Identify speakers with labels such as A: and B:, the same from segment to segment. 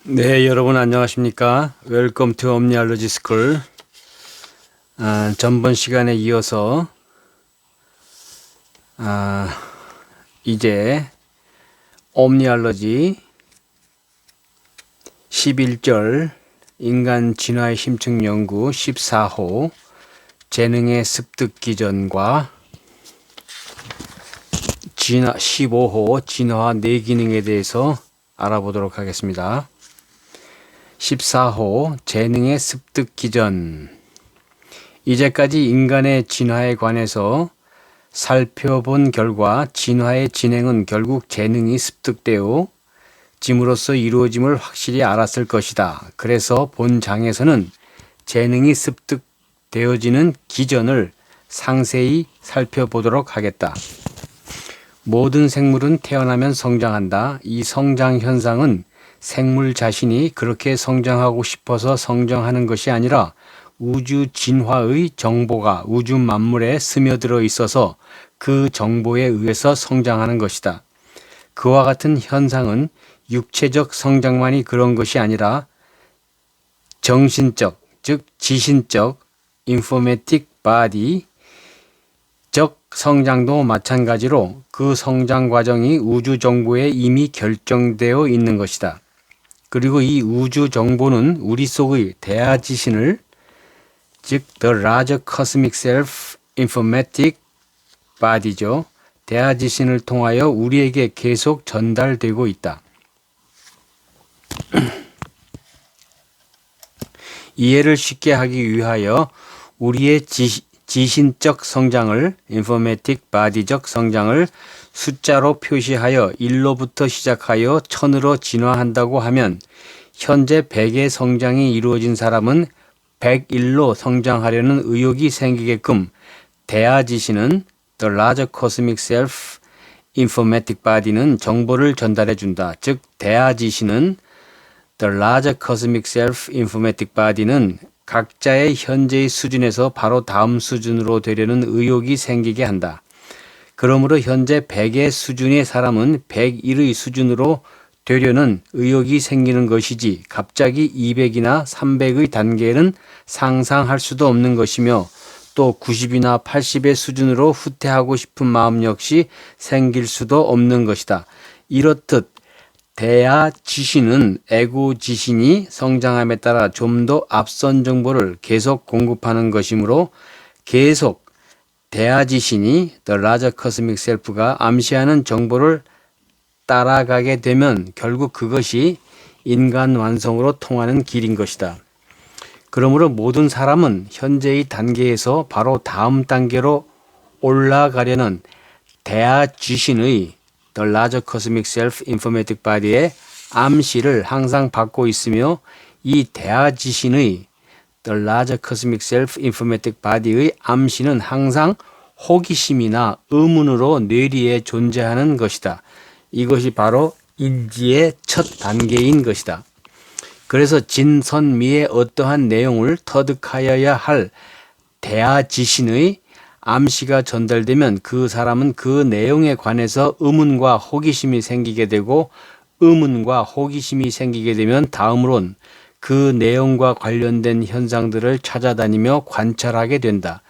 A: 네, 여러분 안녕하십니까? 웰컴 투 옴니알러지 스쿨. 전번 시간에 이어서 이제 옴니알러지 11절 인간 진화의 심층 연구 14호 재능의 습득 기전과 15호 진화 뇌기능에 대해서 알아보도록 하겠습니다. 14호 재능의 습득 기전. 이제까지 인간의 진화에 관해서 살펴본 결과 진화의 진행은 결국 재능이 습득되어 짐으로써 이루어짐을 확실히 알았을 것이다. 그래서 본 장에서는 재능이 습득되어지는 기전을 상세히 살펴보도록 하겠다. 모든 생물은 태어나면 성장한다. 이 성장 현상은 생물 자신이 그렇게 성장하고 싶어서 성장하는 것이 아니라 우주 진화의 정보가 우주 만물에 스며들어 있어서 그 정보에 의해서 성장하는 것이다. 그와 같은 현상은 육체적 성장만이 그런 것이 아니라 정신적, 즉 지신적 informatic body 적 성장도 마찬가지로 그 성장 과정이 우주 정보에 이미 결정되어 있는 것이다. 그리고 이 우주 정보는 우리 속의 대아지신을, 즉 The Larger Cosmic Self Informatic Body죠. 대아지신을 통하여 우리에게 계속 전달되고 있다. 이해를 쉽게 하기 위하여 우리의 지신적 성장을, informatic body적 성장을 숫자로 표시하여 1로부터 시작하여 1000으로 진화한다고 하면 현재 100의 성장이 이루어진 사람은 101로 성장하려는 의욕이 생기게끔 대아지신은 The Larger Cosmic Self Informatic Body는 정보를 전달해 준다. 즉 대아지신은 The Larger Cosmic Self Informatic Body는 각자의 현재의 수준에서 바로 다음 수준으로 되려는 의욕이 생기게 한다. 그러므로 현재 100의 수준의 사람은 101의 수준으로 되려는 의욕이 생기는 것이지 갑자기 200이나 300의 단계는 상상할 수도 없는 것이며 또 90이나 80의 수준으로 후퇴하고 싶은 마음 역시 생길 수도 없는 것이다. 이렇듯 대아 지신은 에고 지신이 성장함에 따라 좀 더 앞선 정보를 계속 공급하는 것이므로 계속 대아 지신이 The Larger Cosmic Self가 암시하는 정보를 따라가게 되면 결국 그것이 인간 완성으로 통하는 길인 것이다. 그러므로 모든 사람은 현재의 단계에서 바로 다음 단계로 올라가려는 대아 지신의 The Larger Cosmic Self Informatic Body의 암시를 항상 받고 있으며 이 대아지신의 The Larger Cosmic Self Informatic Body의 암시는 항상 호기심이나 의문으로 뇌리에 존재하는 것이다. 이것이 바로 인지의 첫 단계인 것이다. 그래서 진선미의 어떠한 내용을 터득하여야 할 대아지신의 암시가 전달되면 그 사람은 그 내용에 관해서 의문과 호기심이 생기게 되고 의문과 호기심이 생기게 되면 다음으론 그 내용과 관련된 현상들을 찾아다니며 관찰하게 된다.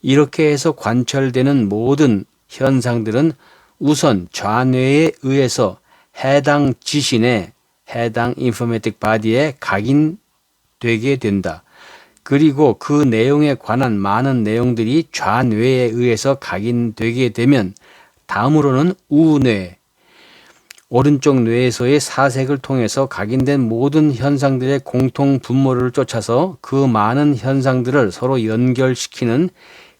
A: 이렇게 해서 관찰되는 모든 현상들은 우선 좌뇌에 의해서 해당 지신에 해당 인포메틱 바디에 각인되게 된다. 그리고 그 내용에 관한 많은 내용들이 좌뇌에 의해서 각인되게 되면 다음으로는 우뇌, 오른쪽 뇌에서의 사색을 통해서 각인된 모든 현상들의 공통 분모를 쫓아서 그 많은 현상들을 서로 연결시키는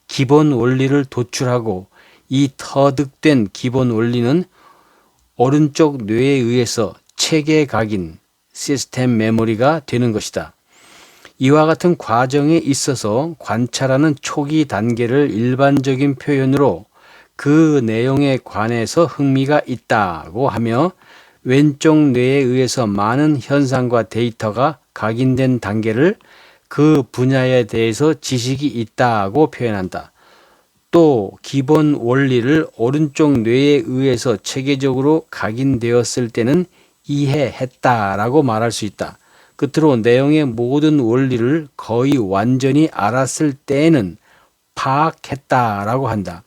A: 기본 원리를 도출하고 이 터득된 기본 원리는 오른쪽 뇌에 의해서 체계 각인, 시스템 메모리가 되는 것이다. 이와 같은 과정에 있어서 관찰하는 초기 단계를 일반적인 표현으로 그 내용에 관해서 흥미가 있다고 하며 왼쪽 뇌에 의해서 많은 현상과 데이터가 각인된 단계를 그 분야에 대해서 지식이 있다고 표현한다. 또 기본 원리를 오른쪽 뇌에 의해서 체계적으로 각인되었을 때는 이해했다라고 말할 수 있다. 끝으로 내용의 모든 원리를 거의 완전히 알았을 때에는 파악했다라고 한다.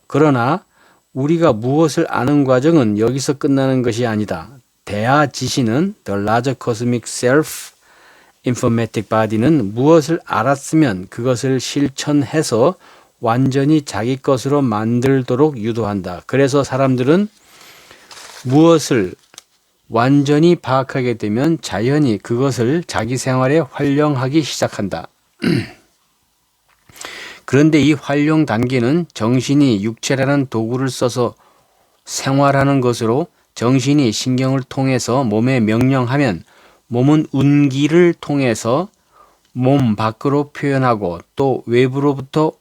A: 그러나 우리가 무엇을 아는 과정은 여기서 끝나는 것이 아니다. 대하 지시는 The Larger Cosmic Self Informatic Body는 무엇을 알았으면 그것을 실천해서 완전히 자기 것으로 만들도록 유도한다. 그래서 사람들은 무엇을 완전히 파악하게 되면 자연히 그것을 자기 생활에 활용하기 시작한다. 그런데 이 활용 단계는 정신이 육체라는 도구를 써서 생활하는 것으로 정신이 신경을 통해서 몸에 명령하면 몸은 운기를 통해서 몸 밖으로 표현하고 또 외부로부터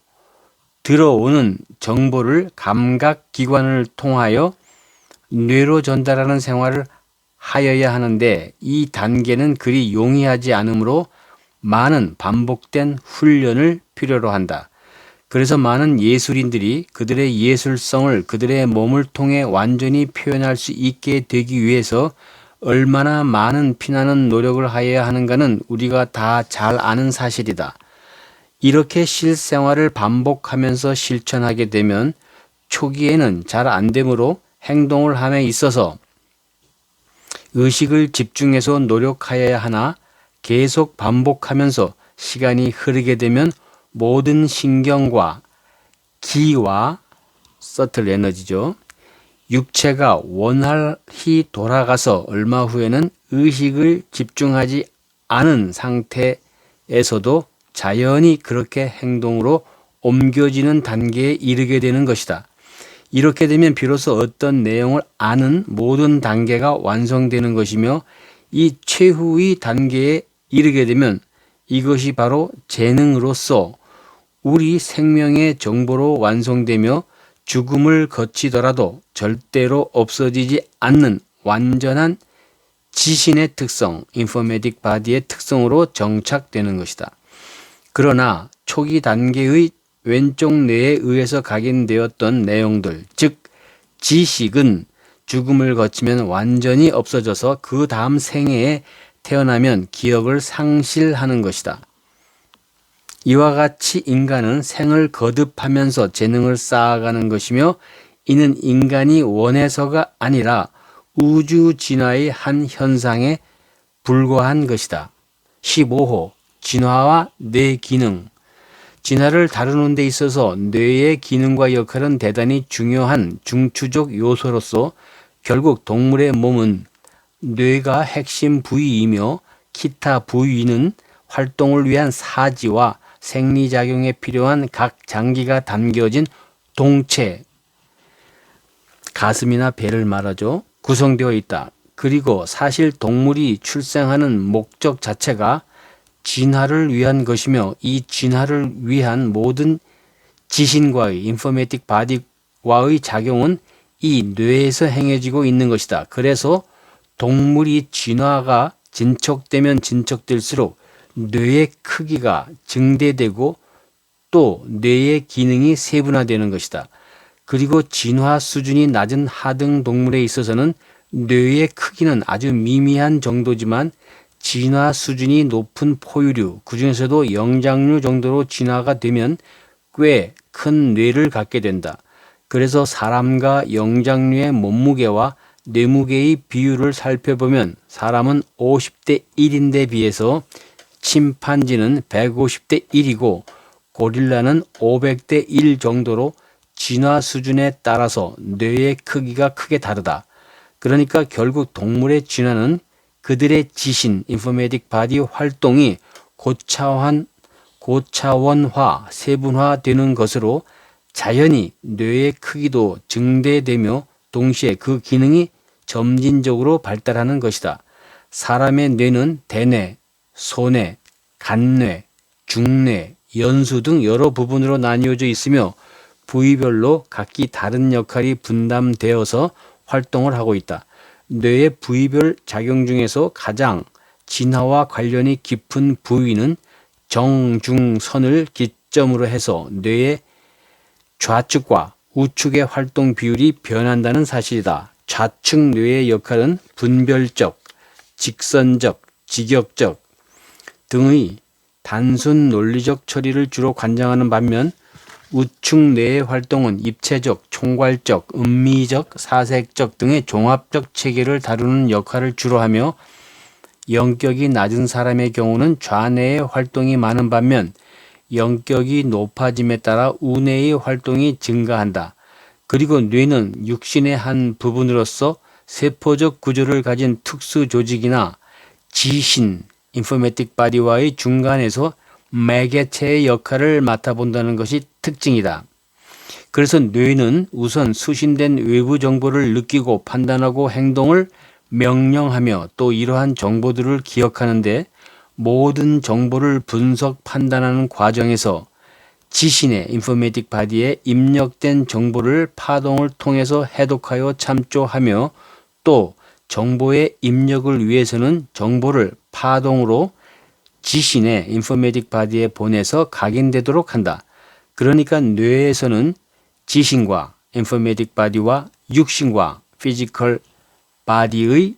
A: 들어오는 정보를 감각기관을 통하여 뇌로 전달하는 생활을 하여야 하는데 이 단계는 그리 용이하지 않으므로 많은 반복된 훈련을 필요로 한다. 그래서 많은 예술인들이 그들의 예술성을 그들의 몸을 통해 완전히 표현할 수 있게 되기 위해서 얼마나 많은 피나는 노력을 하여야 하는가는 우리가 다 잘 아는 사실이다. 이렇게 실생활을 반복하면서 실천하게 되면 초기에는 잘 안 되므로 행동을 함에 있어서 의식을 집중해서 노력하여야 하나 계속 반복하면서 시간이 흐르게 되면 모든 신경과 기와 서틀 에너지죠. 육체가 원활히 돌아가서 얼마 후에는 의식을 집중하지 않은 상태에서도 자연히 그렇게 행동으로 옮겨지는 단계에 이르게 되는 것이다. 이렇게 되면 비로소 어떤 내용을 아는 모든 단계가 완성되는 것이며 이 최후의 단계에 이르게 되면 이것이 바로 재능으로서 우리 생명의 정보로 완성되며 죽음을 거치더라도 절대로 없어지지 않는 완전한 지신의 특성, 인포메틱 바디의 특성으로 정착되는 것이다. 그러나 초기 단계의 왼쪽 뇌에 의해서 각인되었던 내용들, 즉 지식은 죽음을 거치면 완전히 없어져서 그 다음 생애에 태어나면 기억을 상실하는 것이다. 이와 같이 인간은 생을 거듭하면서 재능을 쌓아가는 것이며 이는 인간이 원해서가 아니라 우주 진화의 한 현상에 불과한 것이다. 15호 진화와 뇌 기능. 진화를 다루는 데 있어서 뇌의 기능과 역할은 대단히 중요한 중추적 요소로서 결국 동물의 몸은 뇌가 핵심 부위이며 기타 부위는 활동을 위한 사지와 생리작용에 필요한 각 장기가 담겨진 동체, 가슴이나 배를 말하죠. 구성되어 있다. 그리고 사실 동물이 출생하는 목적 자체가 진화를 위한 것이며 이 진화를 위한 모든 지신과의 인포메틱 바디와의 작용은 이 뇌에서 행해지고 있는 것이다. 그래서 동물이 진화가 진척되면 진척될수록 뇌의 크기가 증대되고 또 뇌의 기능이 세분화되는 것이다. 그리고 진화 수준이 낮은 하등 동물에 있어서는 뇌의 크기는 아주 미미한 정도지만 진화 수준이 높은 포유류, 그중에서도 영장류 정도로 진화가 되면 꽤 큰 뇌를 갖게 된다. 그래서 사람과 영장류의 몸무게와 뇌무게의 비율을 살펴보면 사람은 50대 1인데 비해서 침판지는 150대 1이고 고릴라는 500대 1 정도로 진화 수준에 따라서 뇌의 크기가 크게 다르다. 그러니까 결국 동물의 진화는 그들의 지신, 인포메틱 바디 활동이 고차원화, 세분화되는 것으로 자연히 뇌의 크기도 증대되며 동시에 그 기능이 점진적으로 발달하는 것이다. 사람의 뇌는 대뇌, 소뇌, 간뇌, 중뇌, 연수 등 여러 부분으로 나뉘어져 있으며 부위별로 각기 다른 역할이 분담되어서 활동을 하고 있다. 뇌의 부위별 작용 중에서 가장 진화와 관련이 깊은 부위는 정중선을 기점으로 해서 뇌의 좌측과 우측의 활동 비율이 변한다는 사실이다. 좌측 뇌의 역할은 분별적, 직선적, 직역적 등의 단순 논리적 처리를 주로 관장하는 반면 우측 뇌의 활동은 입체적, 총괄적, 음미적, 사색적 등의 종합적 체계를 다루는 역할을 주로 하며 영격이 낮은 사람의 경우는 좌뇌의 활동이 많은 반면 영격이 높아짐에 따라 우뇌의 활동이 증가한다. 그리고 뇌는 육신의 한 부분으로서 세포적 구조를 가진 특수 조직이나 지신, 인포메틱 바디와의 중간에서 매개체의 역할을 맡아본다는 것이 특징이다. 그래서 뇌는 우선 수신된 외부 정보를 느끼고 판단하고 행동을 명령하며 또 이러한 정보들을 기억하는데 모든 정보를 분석 판단하는 과정에서 지신의 인포메틱 바디에 입력된 정보를 파동을 통해서 해독하여 참조하며 또 정보의 입력을 위해서는 정보를 파동으로 지신의 인포메틱 바디에 보내서 각인되도록 한다. 그러니까 뇌에서는 지신과 인포메틱 바디와 육신과 피지컬 바디의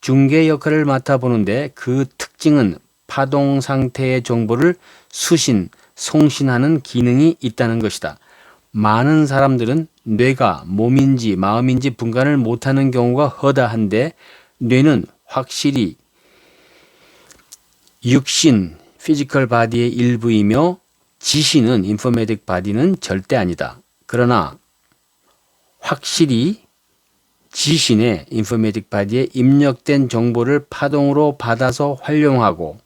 A: 중개 역할을 맡아보는데 그 특징은 파동 상태의 정보를 수신, 송신하는 기능이 있다는 것이다. 많은 사람들은 뇌가 몸인지 마음인지 분간을 못하는 경우가 허다한데 뇌는 확실히 육신, 피지컬 바디의 일부이며 지신은 인포메틱 바디는 절대 아니다. 그러나 확실히 지신의 인포메틱 바디에 입력된 정보를 파동으로 받아서 활용하고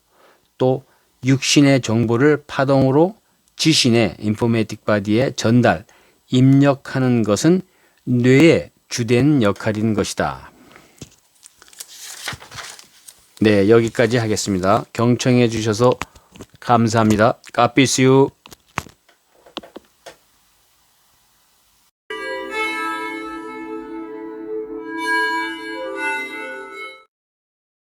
A: 또 육신의 정보를 파동으로 지신의 인포메틱 바디에 전달, 입력하는 것은 뇌의 주된 역할인 것이다. 네, 여기까지 하겠습니다. 경청해 주셔서 감사합니다. God bless you.